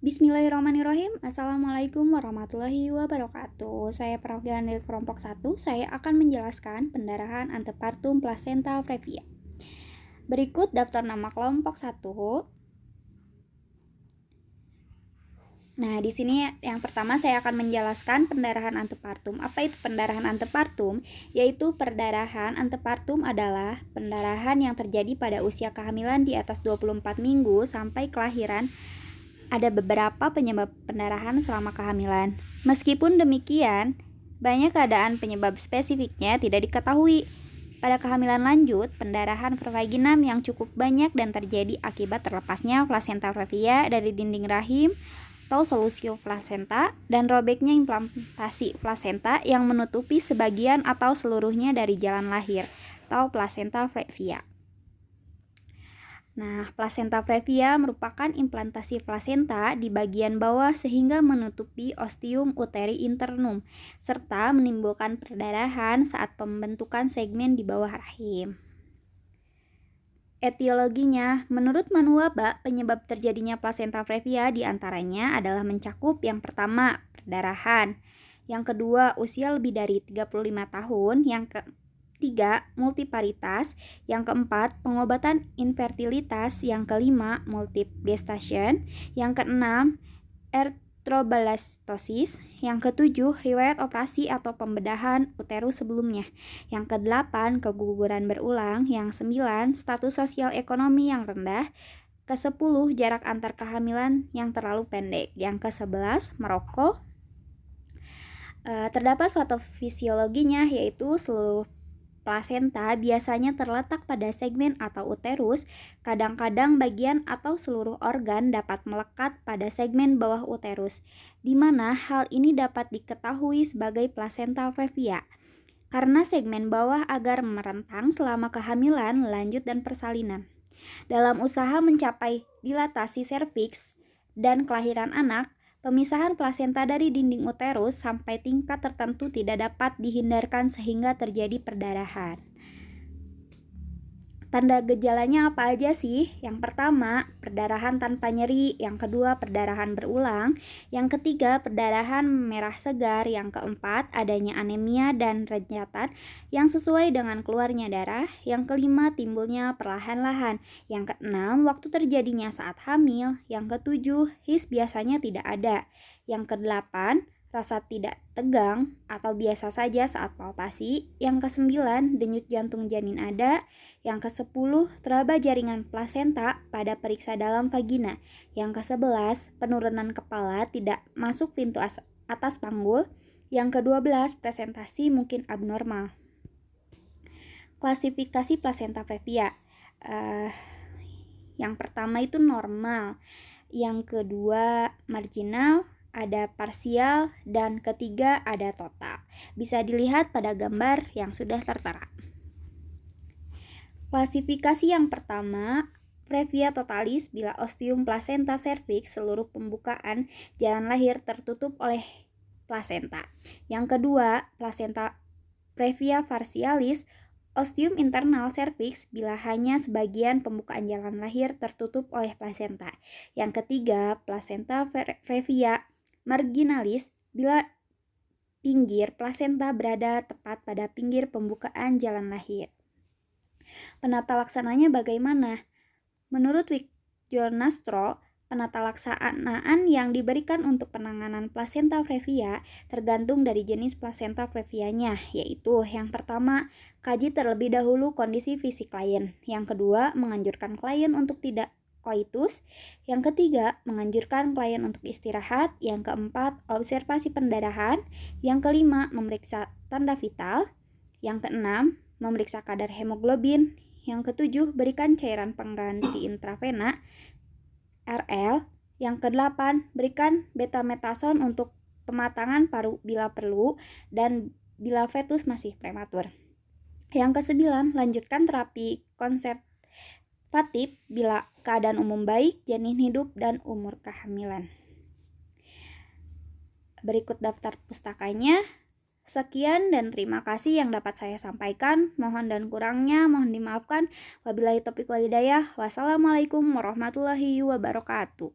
Bismillahirrahmanirrahim. Assalamualaikum warahmatullahi wabarakatuh. Saya perwakilan dari kelompok 1. Saya akan menjelaskan pendarahan antepartum placenta previa. Berikut daftar nama kelompok 1. Nah, di sini yang pertama saya akan menjelaskan pendarahan antepartum. Apa itu pendarahan antepartum? Yaitu perdarahan antepartum adalah pendarahan yang terjadi pada usia kehamilan di atas 24 minggu sampai kelahiran. Ada beberapa penyebab pendarahan selama kehamilan. Meskipun demikian, banyak keadaan penyebab spesifiknya tidak diketahui. Pada kehamilan lanjut, pendarahan pervaginam yang cukup banyak dan terjadi akibat terlepasnya plasenta previa dari dinding rahim atau solusio plasenta dan robeknya implantasi plasenta yang menutupi sebagian atau seluruhnya dari jalan lahir atau plasenta previa. Nah, plasenta previa merupakan implantasi plasenta di bagian bawah sehingga menutupi ostium uteri internum, serta menimbulkan perdarahan saat pembentukan segmen di bawah rahim. Etiologinya, menurut Manuwaba, penyebab terjadinya plasenta previa diantaranya adalah mencakup yang pertama, perdarahan, yang kedua, usia lebih dari 35 tahun, yang ketiga, multiparitas, yang keempat, pengobatan infertilitas, yang kelima, multigestation, yang keenam, erythroblastosis, yang ketujuh, riwayat operasi atau pembedahan uterus sebelumnya, yang kedelapan, keguguran berulang, yang sembilan, status sosial ekonomi yang rendah, ke-10, jarak antar kehamilan yang terlalu pendek, yang ke-11, merokok. Terdapat patofisiologinya, yaitu seluruh plasenta biasanya terletak pada segmen atau uterus, kadang-kadang bagian atau seluruh organ dapat melekat pada segmen bawah uterus, di mana hal ini dapat diketahui sebagai plasenta previa. Karena segmen bawah agar merentang selama kehamilan, lanjut, dan persalinan. Dalam usaha mencapai dilatasi serviks dan kelahiran anak, pemisahan plasenta dari dinding uterus sampai tingkat tertentu tidak dapat dihindarkan sehingga terjadi perdarahan. Tanda gejalanya apa aja sih? Yang pertama, perdarahan tanpa nyeri. Yang kedua, perdarahan berulang. Yang ketiga, perdarahan merah segar. Yang keempat, adanya anemia dan renyatan yang sesuai dengan keluarnya darah. Yang kelima, timbulnya perlahan-lahan. Yang keenam, waktu terjadinya saat hamil. Yang ketujuh, his biasanya tidak ada. Yang kedelapan, rasa tidak tegang atau biasa saja saat palpasi. Yang kesembilan, denyut jantung janin ada. Yang ke-10, teraba jaringan plasenta pada periksa dalam vagina. Yang ke-11, penurunan kepala tidak masuk pintu atas panggul. Yang ke-12, presentasi mungkin abnormal. Klasifikasi plasenta previa. Yang pertama itu normal. Yang kedua marginal, ada parsial, dan ketiga ada total. Bisa dilihat pada gambar yang sudah tertera. Klasifikasi yang pertama, previa totalis bila ostium placenta cervix seluruh pembukaan jalan lahir tertutup oleh plasenta. Yang kedua, placenta previa partialis, ostium internal cervix bila hanya sebagian pembukaan jalan lahir tertutup oleh plasenta. Yang ketiga, placenta previa marginalis bila pinggir plasenta berada tepat pada pinggir pembukaan jalan lahir. Penata laksananya bagaimana? Menurut Wigjornastro, penata laksanaan yang diberikan untuk penanganan plasenta previa tergantung dari jenis plasenta previanya, yaitu yang pertama, kaji terlebih dahulu kondisi fisik klien. Yang kedua, menganjurkan klien untuk tidak koitus. Yang ketiga, menganjurkan klien untuk istirahat. Yang keempat, observasi pendarahan. Yang kelima, memeriksa tanda vital. Yang keenam, memeriksa kadar hemoglobin. Yang ketujuh, berikan cairan pengganti intravena RL. Yang kedelapan, berikan betametason untuk pematangan paru bila perlu dan bila fetus masih prematur. Yang kesembilan, lanjutkan terapi konservatif bila keadaan umum baik, janin hidup, dan umur kehamilan. Berikut daftar pustakanya. Sekian dan terima kasih yang dapat saya sampaikan. Mohon dan kurangnya mohon dimaafkan. Wabillahi taufiq wal hidayah. Wassalamualaikum warahmatullahi wabarakatuh.